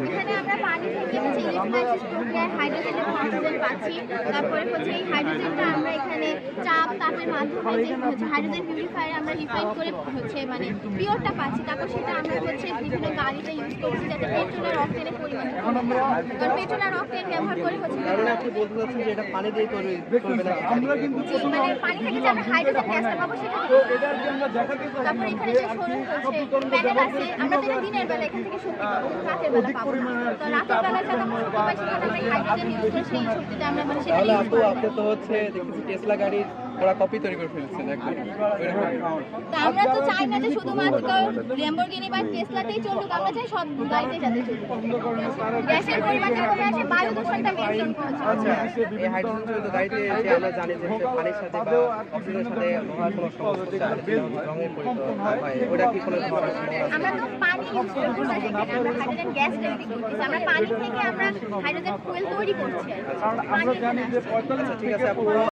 এখানে আমরা পানি থেকে হচ্ছে ইলেকট্রোলাইসিস প্রক্রিয়ায় হাইড্রোজেন এবং অক্সিজেন পাচ্ছি। তারপরে হচ্ছে এই হাইড্রোজেনটা আমরা এখানে তাপের মাধ্যমে যে হচ্ছে হাইড্রোজেন পিউরিফায়ারে আমরা রিফাইন করে হচ্ছে মানে পিওরটা পাচ্ছি। তারপর সেটা আমরা হচ্ছে বিভিন্ন গাড়িতে ইউজ করছি যাতে পেট্রোল আর অক্টেনের পরিমাণ কমে। কারণ পেট্রোল আর অক্টেন ব্যবহার করে হচ্ছে আপনি বলতে চাচ্ছেন যে এটা পানি দিয়ে তৈরি করবে না? মানে পানি থেকে যে আমরা হাইড্রোজেন গ্যাসটা পাবো সেটা তারপর এখানে যে সোলার হচ্ছে প্যানেল আছে আমরা তো এটা দিনের বেলা এখান থেকে শক্তি পাবো, রাতের বেলা পাবো না। তো রাতের বেলা যাতে আমরা শক্তি পাই সেখানে আমরা হাইড্রোজেন ইউজ করে সেই শক্তিটা আমরা মানে সেটা তাহলে ইউজ আপু করি। আপনি তো হচ্ছে দেখতেছি টেসলা গাড়ির ওরা কপি তৈরি করে ফেলছেন একদম। তো আমরা তো চাই না যে শুধুমাত্র ল্যাম্বরগিনি বা টেসলাতেই চলুক, আমরা চাই সব গাড়িতে যাতে চলুক। গ্যাসের পরিমাণটা কমে আসে, বায়ু দূষণটা মেনটেন করছে। আচ্ছা, এই হাইড্রোজেন চালিত গাড়িতে যে আমরা জানি যে হচ্ছে পানির সাথে বা অক্সিজেনের সাথে লোহার কোনো সমস্যা রঙের পরিবর্তন হয়, ওটা কি কোনো ধরনের সমস্যা আছে? আমরা তো পানি ইউজ করছি না, সেখানে আমরা হাইড্রোজেন গ্যাস তৈরি করতেছি। আমরা পানি থেকে আমরা হাইড্রোজেন ফুয়েল তৈরি করছি। পানি আচ্ছা ঠিক আছে আপু।